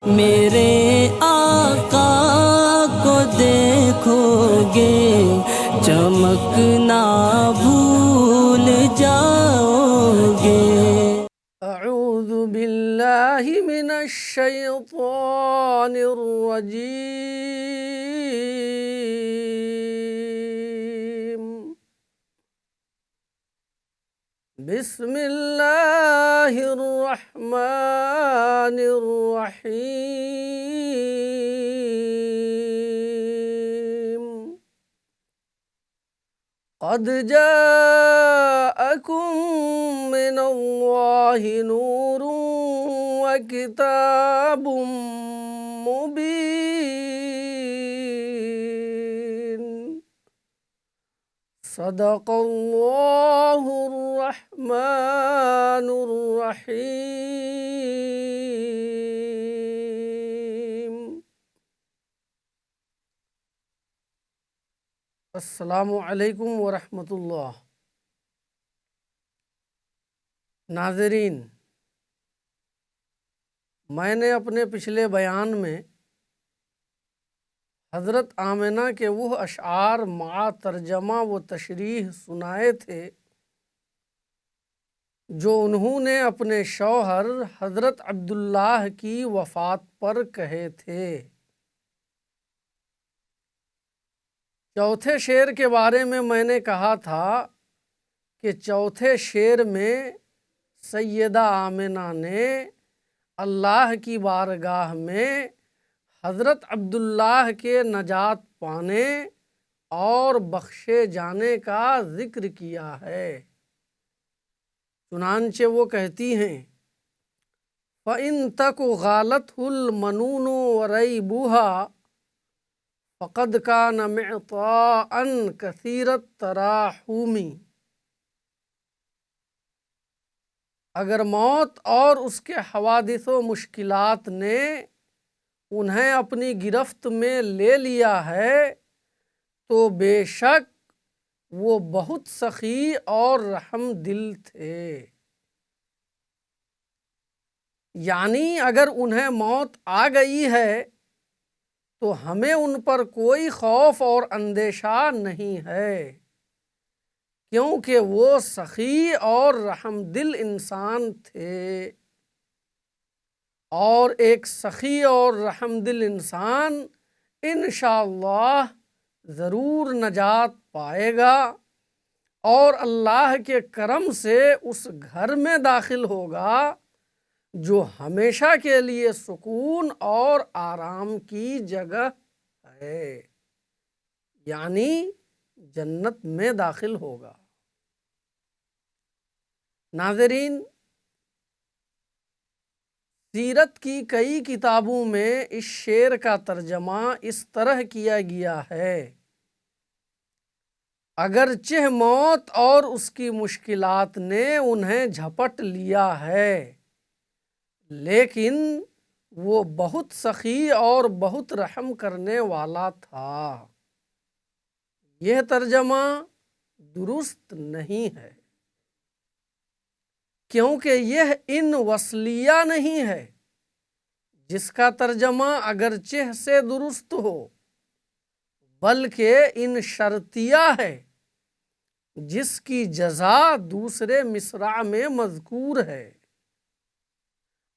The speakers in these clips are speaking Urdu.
میرے آقا کو دیکھو گے چمکنا بھول جاؤ گے۔ اعوذ باللہ من الشیطان الرجیم، بسم اللہ الرحمن الرحیم۔ قد جاءکم من اللہ نور وکتاب مبین، صدق اللہ الرحمن الرحیم۔ السلام علیکم ورحمۃ اللہ۔ ناظرین، میں نے اپنے پچھلے بیان میں حضرت آمنہ کے وہ اشعار مع ترجمہ و تشریح سنائے تھے جو انہوں نے اپنے شوہر حضرت عبداللہ کی وفات پر کہے تھے۔ چوتھے شعر کے بارے میں نے کہا تھا کہ چوتھے شعر میں سیدہ آمنہ نے اللہ کی بارگاہ میں حضرت عبداللہ کے نجات پانے اور بخشے جانے کا ذکر کیا ہے۔ چنانچہ وہ کہتی ہیں، فَإِن تَكُ غَالَتْهُ الْمَنُونُ وَرَيْبُهَا فَقَدْ كَانَ مِعْطَاءً كَثِيرَ التَّرَاحُمِ۔ اگر موت اور اس کے حوادث و مشکلات نے انہیں اپنی گرفت میں لے لیا ہے تو بے شک وہ بہت سخی اور رحم دل تھے۔ یعنی اگر انہیں موت آ گئی ہے تو ہمیں ان پر کوئی خوف اور اندیشہ نہیں ہے، کیونکہ وہ سخی اور رحم دل انسان تھے، اور ایک سخی اور رحم دل انسان انشاءاللہ ضرور نجات پائے گا اور اللہ کے کرم سے اس گھر میں داخل ہوگا جو ہمیشہ کے لیے سکون اور آرام کی جگہ ہے، یعنی جنت میں داخل ہوگا۔ ناظرین، سیرت کی کئی کتابوں میں اس شعر کا ترجمہ اس طرح کیا گیا ہے، اگرچہ موت اور اس کی مشکلات نے انہیں جھپٹ لیا ہے لیکن وہ بہت سخی اور بہت رحم کرنے والا تھا۔ یہ ترجمہ درست نہیں ہے، کیونکہ یہ ان وصلیہ نہیں ہے جس کا ترجمہ اگرچہ سے درست ہو، بلکہ ان شرطیہ ہے جس کی جزا دوسرے مصرع میں مذکور ہے،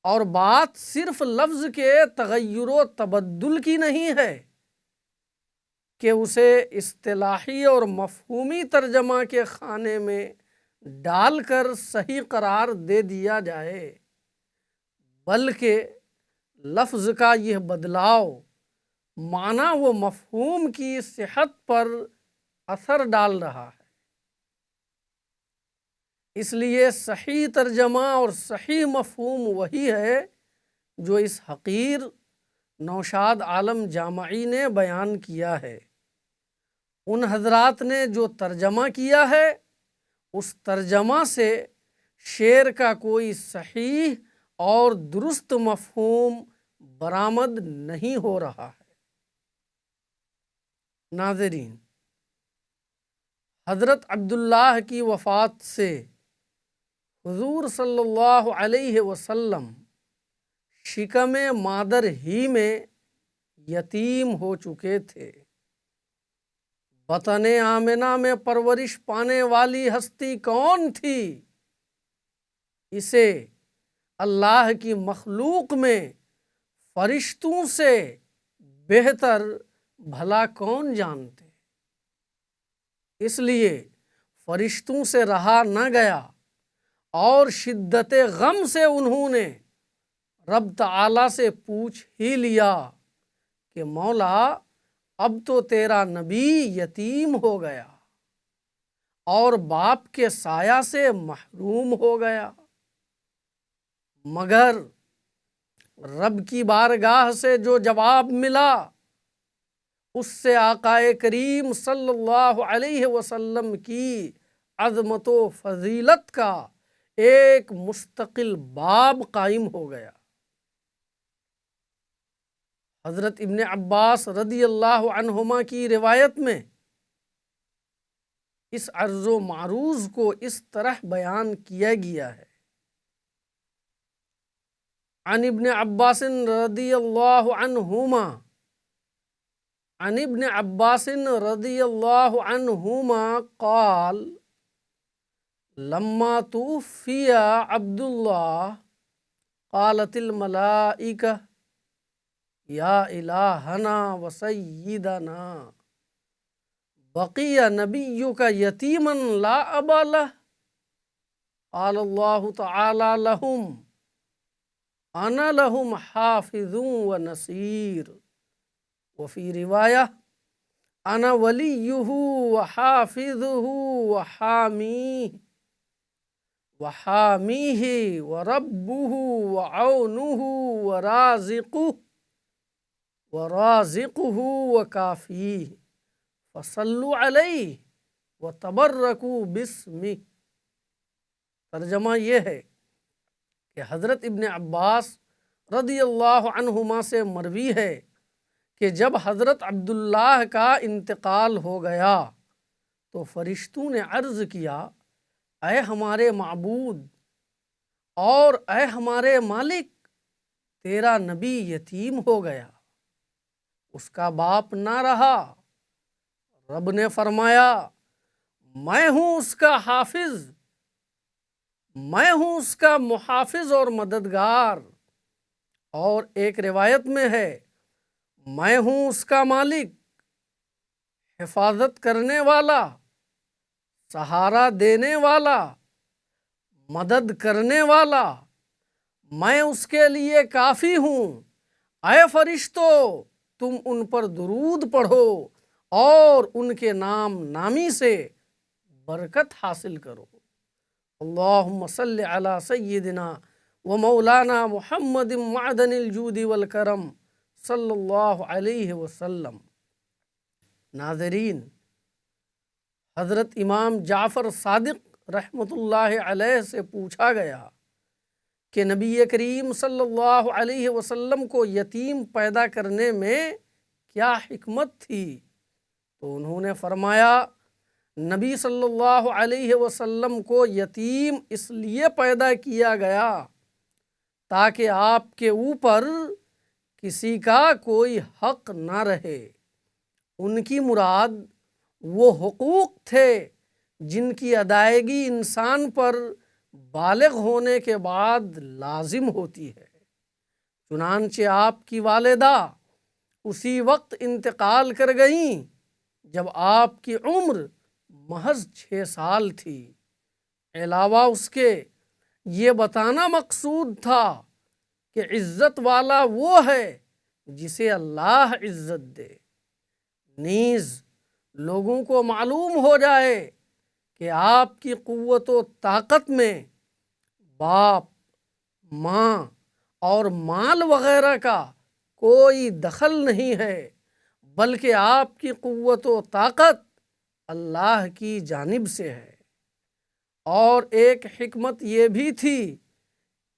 اور بات صرف لفظ کے تغیر و تبدل کی نہیں ہے کہ اسے اصطلاحی اور مفہومی ترجمہ کے خانے میں ڈال کر صحیح قرار دے دیا جائے، بلکہ لفظ کا یہ بدلاؤ معنی و مفہوم کی صحت پر اثر ڈال رہا ہے۔ اس لیے صحیح ترجمہ اور صحیح مفہوم وہی ہے جو اس حقیر نوشاد عالم جامعی نے بیان کیا ہے۔ ان حضرات نے جو ترجمہ کیا ہے اس ترجمہ سے شعر کا کوئی صحیح اور درست مفہوم برآمد نہیں ہو رہا ہے۔ ناظرین، حضرت عبداللہ کی وفات سے حضور صلی اللہ علیہ وسلم شکم مادر ہی میں یتیم ہو چکے تھے۔ بطن آمنہ میں پرورش پانے والی ہستی کون تھی؟ اسے اللہ کی مخلوق میں فرشتوں سے بہتر بھلا کون جانتے؟ اس لیے فرشتوں سے رہا نہ گیا اور شدت غم سے انہوں نے رب تعالیٰ سے پوچھ ہی لیا کہ مولا اب تو تیرا نبی یتیم ہو گیا اور باپ کے سایہ سے محروم ہو گیا۔ مگر رب کی بارگاہ سے جو جواب ملا اس سے آقا کریم صلی اللہ علیہ وسلم کی عظمت و فضیلت کا ایک مستقل باب قائم ہو گیا۔ حضرت ابن عباس رضی اللہ عنہما کی روایت میں اس عرض و معروض کو اس طرح بیان کیا گیا ہے۔ عن ابن عباس رضی اللہ عنہما عن ابن عباس رضی اللہ عنہما قال لما توفی عبد اللہ قالت الملائکہ یا الہنا و سیدنا بقی نبیک یتیما لا ابا لہ قال اللہ تعالی لہم انا لہم حافظ و نصیر وفی روایہ انا ولیہ و حافظہ و حامیہ و ربہ و عونہ و رازقہ و کافیہ فصلوا علیہ و تبرکوا باسمہ۔ ترجمہ یہ ہے کہ حضرت ابن عباس رضی اللہ عنہما سے مروی ہے کہ جب حضرت عبداللہ کا انتقال ہو گیا تو فرشتوں نے عرض کیا اے ہمارے معبود اور اے ہمارے مالک، تیرا نبی یتیم ہو گیا، اس کا باپ نہ رہا۔ رب نے فرمایا میں ہوں اس کا حافظ، میں ہوں اس کا محافظ اور مددگار، اور ایک روایت میں ہے میں ہوں اس کا مالک، حفاظت کرنے والا، سہارا دینے والا، مدد کرنے والا، میں اس کے لیے کافی ہوں۔ اے فرشتو تم ان پر درود پڑھو اور ان کے نام نامی سے برکت حاصل کرو۔ اللہم صلی علی سیدنا و مولانا محمد معدن الجود والکرم صلی اللہ علیہ وسلم۔ ناظرین، حضرت امام جعفر صادق رحمۃ اللہ علیہ سے پوچھا گیا کہ نبی کریم صلی اللہ علیہ وسلم کو یتیم پیدا کرنے میں کیا حکمت تھی؟ تو انہوں نے فرمایا نبی صلی اللہ علیہ وسلم کو یتیم اس لیے پیدا کیا گیا تاکہ آپ کے اوپر کسی کا کوئی حق نہ رہے۔ ان کی مراد وہ حقوق تھے جن کی ادائیگی انسان پر بالغ ہونے کے بعد لازم ہوتی ہے۔ چنانچہ آپ کی والدہ اسی وقت انتقال کر گئیں جب آپ کی عمر محض 6 سال تھی۔ علاوہ اس کے یہ بتانا مقصود تھا کہ عزت والا وہ ہے جسے اللہ عزت دے، نیز لوگوں کو معلوم ہو جائے کہ آپ کی قوت و طاقت میں باپ، ماں اور مال وغیرہ کا کوئی دخل نہیں ہے، بلکہ آپ کی قوت و طاقت اللہ کی جانب سے ہے۔ اور ایک حکمت یہ بھی تھی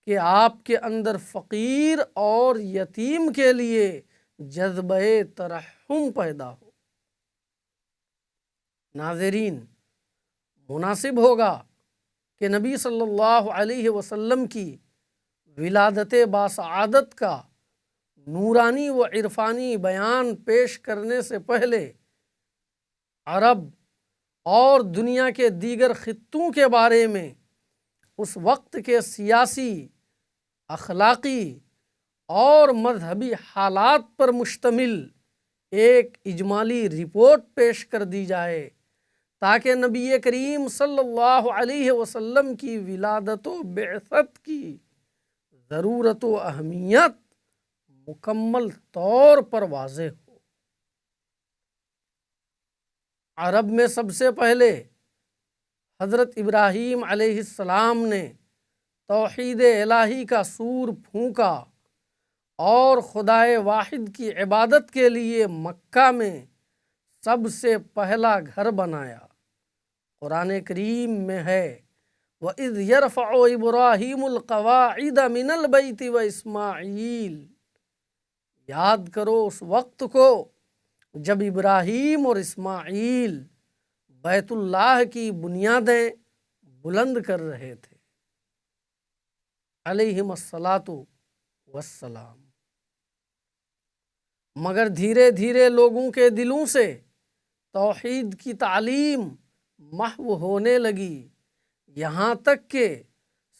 کہ آپ کے اندر فقیر اور یتیم کے لیے جذبہ ترحم پیدا ہو۔ ناظرین، مناسب ہوگا کہ نبی صلی اللہ علیہ وسلم کی ولادت باسعادت کا نورانی و عرفانی بیان پیش کرنے سے پہلے عرب اور دنیا کے دیگر خطوں کے بارے میں اس وقت کے سیاسی، اخلاقی اور مذہبی حالات پر مشتمل ایک اجمالی رپورٹ پیش کر دی جائے تاکہ نبی کریم صلی اللہ علیہ وسلم کی ولادت و بعثت کی ضرورت و اہمیت مکمل طور پر واضح ہو۔ عرب میں سب سے پہلے حضرت ابراہیم علیہ السلام نے توحید الہی کا سور پھونکا اور خدائے واحد کی عبادت کے لیے مکہ میں سب سے پہلا گھر بنایا۔ قرآن کریم میں ہے وَإِذْ يَرْفَعُ إِبْرَاهِيمُ الْقَوَاعِدَ مِنَ الْبَيْتِ وَإِسْمَاعِيلُ، یاد کرو اس وقت کو جب ابراہیم اور اسماعیل بیت اللہ کی بنیادیں بلند کر رہے تھے علیہم الصلاۃ والسلام، مگر دھیرے دھیرے لوگوں کے دلوں سے توحید کی تعلیم محو ہونے لگی، یہاں تک کہ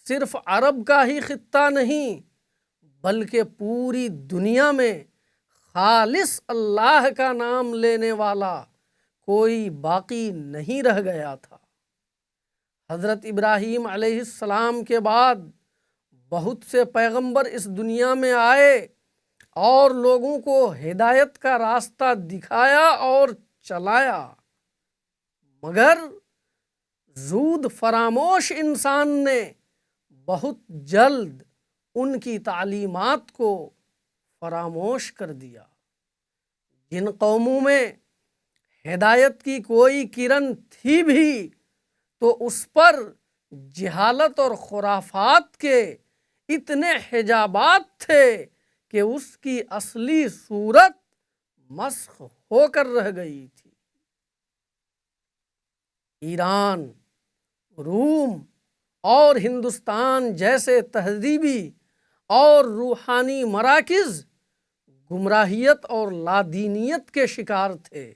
صرف عرب کا ہی خطہ نہیں بلکہ پوری دنیا میں خالص اللہ کا نام لینے والا کوئی باقی نہیں رہ گیا تھا۔ حضرت ابراہیم علیہ السلام کے بعد بہت سے پیغمبر اس دنیا میں آئے اور لوگوں کو ہدایت کا راستہ دکھایا اور چلایا، مگر زود فراموش انسان نے بہت جلد ان کی تعلیمات کو فراموش کر دیا۔ جن قوموں میں ہدایت کی کوئی کرن تھی بھی تو اس پر جہالت اور خرافات کے اتنے حجابات تھے کہ اس کی اصلی صورت مسخ ہو کر رہ گئی تھی۔ ایران، روم اور ہندوستان جیسے تہذیبی اور روحانی مراکز گمراہیت اور لادینیت کے شکار تھے۔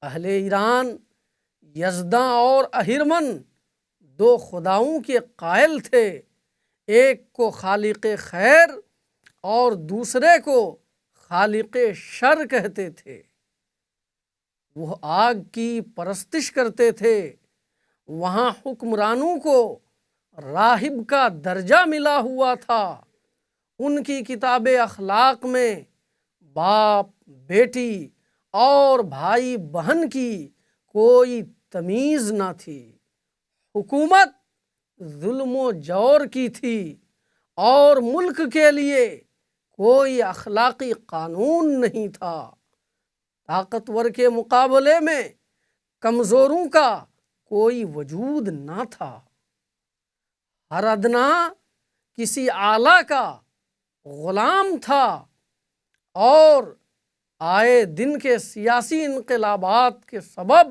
اہل ایران یزداں اور اہرمن دو خداؤں کے قائل تھے، ایک کو خالق خیر اور دوسرے کو خالق شر کہتے تھے۔ وہ آگ کی پرستش کرتے تھے، وہاں حکمرانوں کو راہب کا درجہ ملا ہوا تھا، ان کی کتاب اخلاق میں باپ بیٹی اور بھائی بہن کی کوئی تمیز نہ تھی، حکومت ظلم و جور کی تھی اور ملک کے لیے کوئی اخلاقی قانون نہیں تھا۔ طاقتور کے مقابلے میں کمزوروں کا کوئی وجود نہ تھا، ہر ادنا کسی اعلیٰ کا غلام تھا، اور آئے دن کے سیاسی انقلابات کے سبب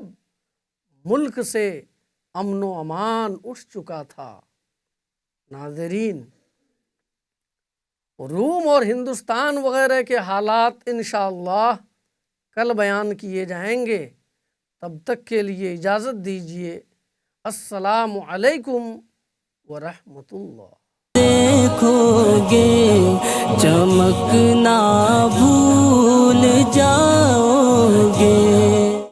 ملک سے امن و امان اٹھ چکا تھا۔ ناظرین، روم اور ہندوستان وغیرہ کے حالات انشاءاللہ کل بیان کیے جائیں گے، تب تک کے لیے اجازت دیجیے۔ السلام علیکم ورحمۃ اللہ۔ دیکھو گے چمکنا